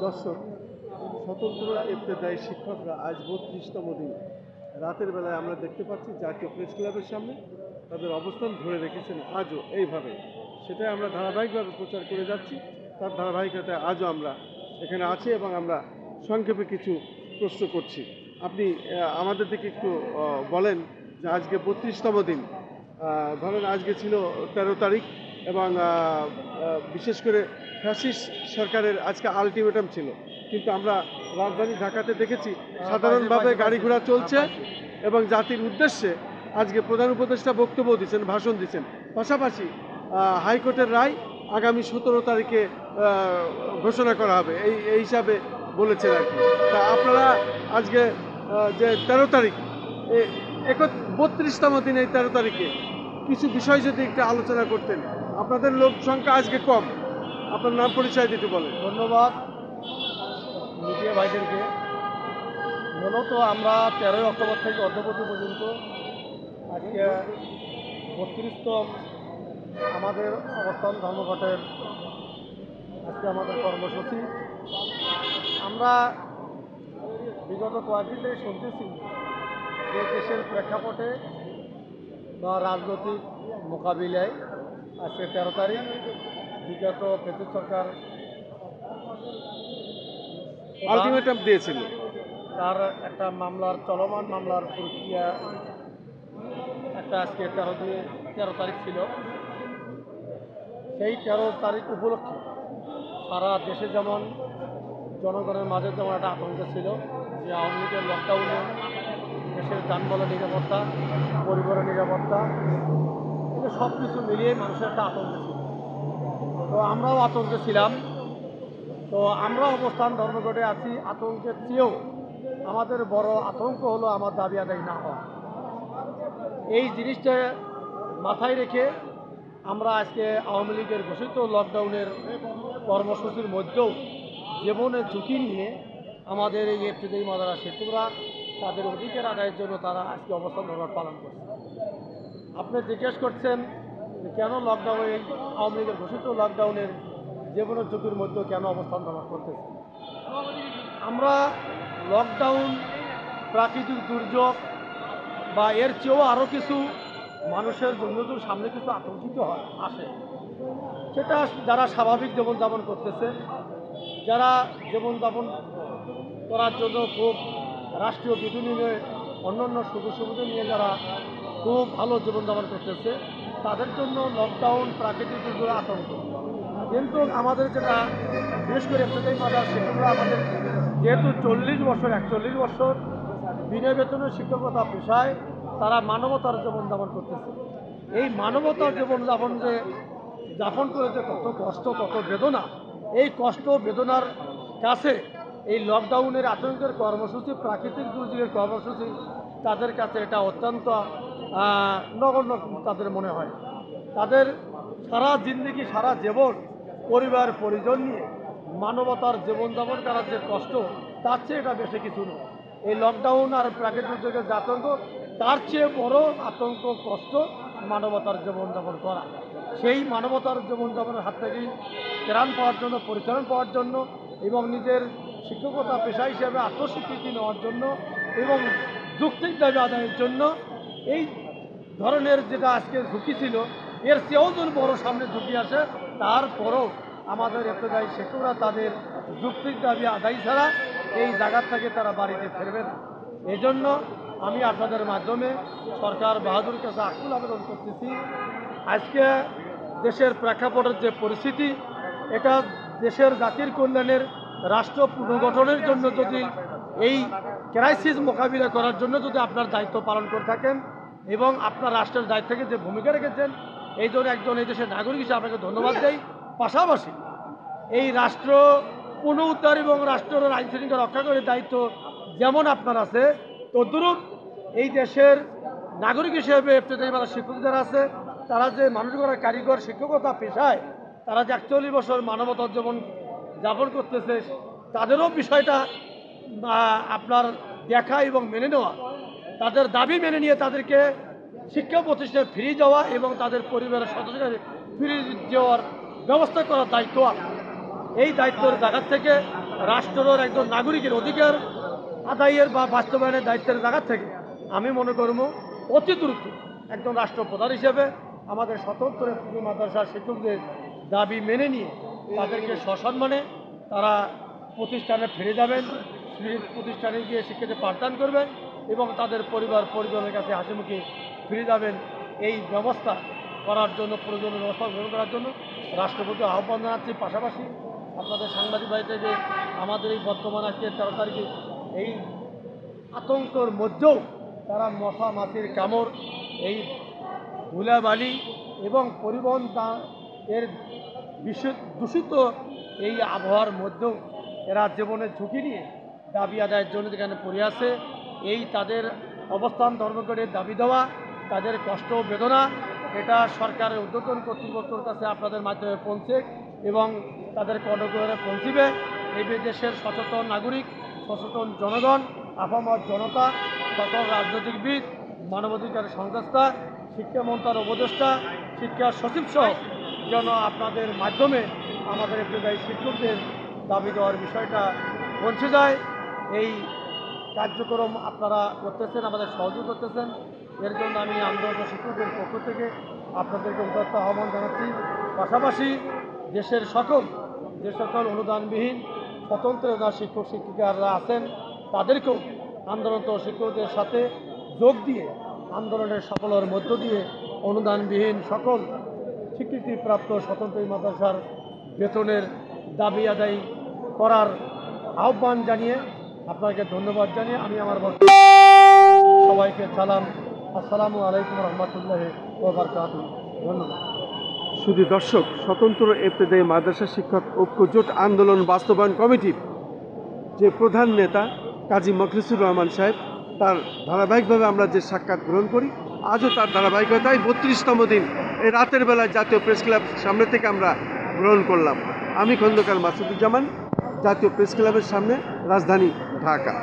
দর্শক, স্বতন্ত্র ইবতেদায়ী শিক্ষকরা আজ 32তম দিন রাতের বেলায় আমরা দেখতে পাচ্ছি জাতীয় প্রেস ক্লাবের সামনে তাদের অবস্থান ধরে রেখেছেন আজও এইভাবে। সেটাই আমরা ধারাবাহিকভাবে প্রচার করে যাচ্ছি। তার ধারাবাহিকতায় আজও আমরা এখানে আছি এবং আমরা সংক্ষেপে কিছু প্রশ্ন করছি। আপনি আমাদের দিকে একটু বলেন যে আজকে 32তম দিন, ধরেন আজকে ছিল 13 তারিখ এবং বিশেষ করে ফ্যাসিস্ট সরকারের আজকে আলটিমেটাম ছিল, কিন্তু আমরা রাজধানী ঢাকাতে দেখেছি সাধারণভাবে গাড়ি ঘোড়া চলছে এবং জাতির উদ্দেশ্যে আজকে প্রধান উপদেষ্টা বক্তব্য দিচ্ছেন, ভাষণ দিচ্ছেন। পাশাপাশি হাইকোর্টের রায় আগামী 17 তারিখে ঘোষণা করা হবে এই হিসাবে বলেছেন আর কি। তা আপনারা আজকে যে 13 তারিখ 32তম দিন, এই 13 তারিখে কিছু বিষয় যদি একটু আলোচনা করতেন। আপনাদের লোক সংখ্যা আজকে কম, আপনার নাম পরিচয় দিতে বলেন। ধন্যবাদ মিডিয়া ভাইদেরকে। মূলত আমরা 13 অক্টোবর থেকে অদ্যবধি পর্যন্ত আজকে 32তম আমাদের অবস্থান ধর্মঘটের আজকে আমাদের কর্মসূচি। আমরা বিগত কয়েকদিন থেকে শুনতেছি যে দেশের প্রেক্ষাপটে বা রাজনৈতিক মোকাবিলায় আজকে 13 তারিখ বিগত ফ্যাসিস্ট সরকার আলটিমেটাম দিয়েছিল। তার একটা মামলার চলমান মামলার প্রক্রিয়া একটা আজকে 13 তারিখ ছিল। সেই 13 তারিখ উপলক্ষে সারা দেশে যেমন জনগণের মাঝে যেমন একটা আতঙ্ক ছিল যে আওয়ামী লীগের লকডাউনে দেশের যানবাহনের নিরাপত্তা, পরিবারের নিরাপত্তা, কিন্তু সব কিছু মিলিয়ে মানুষের একটা আতঙ্ক ছিল। তো আমরাও আতঙ্কে ছিলাম। তো আমরা অবস্থান ধর্মঘটে আছি। আতঙ্কের চেয়েও আমাদের বড় আতঙ্ক হলো আমার দাবি আদায় না হওয়া। এই জিনিসটা মাথায় রেখে আমরা আজকে আওয়ামী লীগের ঘোষিত লকডাউনের কর্মসূচির মধ্যেও জীবনের ঝুঁকি নিয়ে আমাদের এই ইবতেদায়ী মাদ্রাসা শিক্ষকরা তাদের অধিকার আদায়ের জন্য তারা আজকে অবস্থান ধর্মঘট পালন করছে। আপনি জিজ্ঞেস করছেন যে কেন লকডাউনে, আওয়ামী লীগের ঘোষিত লকডাউনের জীবনের ঝুঁকির মধ্যেও কেন অবস্থান ধর্মঘট করতেছি। আমরা লকডাউন, প্রাকৃতিক দুর্যোগ বা এর চেয়েও আরও কিছু মানুষের দৈনন্দিন সামনে কিছু আতঙ্কিত আসে। সেটা যারা স্বাভাবিক জীবনযাপন করতেছে, যারা জীবনযাপন করার জন্য খুব রাষ্ট্রীয় বিধি নিয়ে অন্যান্য সুযোগ সুবিধা নিয়ে যারা খুব ভালো জীবনযাপন করতেছে, তাদের জন্য লকডাউন, প্রাকৃতিক দুর্যোগ আতঙ্ক। কিন্তু আমাদের যেটা বিশেষ করে ইবতেদায়ী মাদ্রাসা শিক্ষকরা আমাদের যেহেতু 41 বছর বিনা বেতনের শিক্ষকতা পেশায় তারা মানবতার জীবনযাপন করতেছে। এই মানবতার জীবনযাপন যে যাপন করে যে কত কষ্ট, কত বেদনা, এই কষ্ট বেদনার কাছে এই লকডাউনের আতঙ্কের কর্মসূচি, প্রাকৃতিক দুর্যোগের কর্মসূচি তাদের কাছে এটা অত্যন্ত নগণ্য তাদের মনে হয়। তাদের সারা জিন্দগি, সারা জীবন পরিবার পরিজন নিয়ে মানবতার জীবনযাপন করার যে কষ্ট, তার চেয়ে এটা বেশি কিছু নয়। এই লকডাউন আর প্রাকৃতিক দুর্যোগের যে আতঙ্ক, তার চেয়ে বড় আতঙ্ক, কষ্ট মানবতার জীবনযাপন করা। সেই মানবতার জীবনযাপনের হাত থেকেই ত্রাণ পাওয়ার জন্য, পরিত্রাণ পাওয়ার জন্য এবং নিজের শিক্ষকতা পেশা হিসেবে আত্মস্বীকৃতি নেওয়ার জন্য এবং যৌক্তিক দাবি আদায়ের জন্য এই ধরনের যেটা আজকে ঝুঁকি ছিল, এর চেয়েও যদি বড় সামনে ঝুঁকি আসে, তারপরও আমাদের ইবতেদায়ী শিক্ষকরা তাদের যৌক্তিক দাবি আদায় ছাড়া এই জায়গা থেকে তারা বাড়িতে ফিরবে না। এই জন্য আমি আপনাদের মাধ্যমে সরকার বাহাদুরের কাছে আকুল আবেদন করতেছি, আজকে দেশের প্রেক্ষাপটের যে পরিস্থিতি, এটা দেশের জাতির কল্যাণের, রাষ্ট্র পুনর্গঠনের জন্য যদি এই ক্রাইসিস মোকাবিলা করার জন্য যদি আপনার দায়িত্ব পালন করে থাকেন এবং আপনার রাষ্ট্রের দায়িত্ব থেকে যে ভূমিকা রেখেছেন, এই জন্য একজন এই দেশের নাগরিক হিসেবে আপনাকে ধন্যবাদ দেই। পাশাপাশি এই রাষ্ট্র পুনরুদ্ধার এবং রাষ্ট্রের আইন শৃঙ্খলা রক্ষা করার দায়িত্ব যেমন আপনার আছে, তদ্রূপ এই দেশের নাগরিক হিসেবে ইবতেদায়ী মাদ্রাসা শিক্ষক যারা আছে, তারা যে মানুষ গড়ার কারিগর শিক্ষকতা পেশায় তারা যে 41 বছর মানবতার জীবন যাপন করতেছে, তাদেরও বিষয়টা আপনার দেখা এবং মেনে নেওয়া, তাদের দাবি মেনে নিয়ে তাদেরকে শিক্ষা প্রতিষ্ঠানে ফিরে যাওয়া এবং তাদের পরিবারের সদস্যদের ফিরে যাওয়ার ব্যবস্থা করার দায়িত্ব। এই দায়িত্বের জায়গা থেকে রাষ্ট্রের একজন নাগরিকের অধিকার আদায়ের বা বাস্তবায়নের দায়িত্বের জায়গা থেকে আমি মনে করব অতি দ্রুত একজন রাষ্ট্রপ্রধান হিসেবে আমাদের স্বতন্ত্র মাদ্রাসার শিক্ষকদের দাবি মেনে নিয়ে তাদেরকে সসম্মানে তারা প্রতিষ্ঠানে ফিরে যাবেন, প্রতিষ্ঠানে গিয়ে শিক্ষাতে পাঠদান করবেন এবং তাদের পরিবারের কাছে হাসিমুখে ফিরে যাবেন। এই ব্যবস্থা করার জন্য প্রয়োজনীয় ব্যবস্থা গ্রহণ করার জন্য রাষ্ট্রপতি আহ্বান জানাচ্ছি। পাশাপাশি আপনাদের সাংবাদিক ভাই থেকে আমাদের এই বর্তমান আজকে 13 তারিখে এই আতঙ্কের মধ্যেও তারা মশা মাছির কামড়, এই ধুলাবালি এবং পরিবহন এর দূষিত এই আবহাওয়ার মধ্যেও এরা জীবনের ঝুঁকি নিয়ে দাবি আদায়ের জন্য যেখানে পড়ে আছে, এই তাদের অবস্থান ধর্মঘটের দাবি দেওয়া, তাদের কষ্ট বেদনা, এটা সরকারের ঊর্ধ্বতন কর্তৃপক্ষের কাছে আপনাদের মাধ্যমে পৌঁছে এবং তাদের কর্ণগ্রহণে পৌঁছিবে। এই দেশের সচেতন নাগরিক, সচেতন জনগণ, আপামর জনতা, সকল রাজনৈতিকবিদ, মানবাধিকার সংস্থা, শিক্ষা মন্ত্রণালয়ের উপদেষ্টা, শিক্ষা সচিব সহ যেন আপনাদের মাধ্যমে আমাদের ইবতেদায়ী শিক্ষকদের দাবি দেওয়ার বিষয়টা পৌঁছে যায়। এই কার্যক্রম আপনারা করতেছেন, আমাদের সহযোগ করতেছেন, এর জন্য আমি আন্দোলন শিক্ষকদের পক্ষ থেকে আপনাদেরকে উদাত্ত আহ্বান জানাচ্ছি। পাশাপাশি দেশের যে সকল অনুদানবিহীন স্বতন্ত্র শিক্ষক শিক্ষিকারা আছেন তাদেরকেও আন্দোলনরত শিক্ষকদের সাথে যোগ দিয়ে আন্দোলনের সফলের মধ্য দিয়ে অনুদানবিহীন সকল স্বীকৃতিপ্রাপ্ত স্বতন্ত্র মাদ্রাসার বেতনের দাবি আদায় করার আহ্বান জানিয়ে আপনাকে ধন্যবাদ জানিয়ে আমি আমার বক্তব্য সবাইকে সালাম। আসসালামু আলাইকুম রহমতুল্লাহ ওয়া বারাকাতুহু। ধন্যবাদ। শুধু দর্শক, স্বতন্ত্র ইবতেদায়ী মাদ্রাসা শিক্ষক ঐক্য জোট আন্দোলন বাস্তবায়ন কমিটির যে প্রধান নেতা কাজী মখলিসুর রহমান সাহেব, তার ধারাবাহিকভাবে আমরা যে সাক্ষাৎ গ্রহণ করি, আজও তার ধারাবাহিকতায় 32তম দিন এই রাতের বেলায় জাতীয় প্রেস ক্লাব সামনে থেকে আমরা গ্রহণ করলাম। আমি খন্দকার মাসুদুজ্জামান, জাতীয় প্রেস ক্লাবের সামনে, রাজধানী ঢাকা।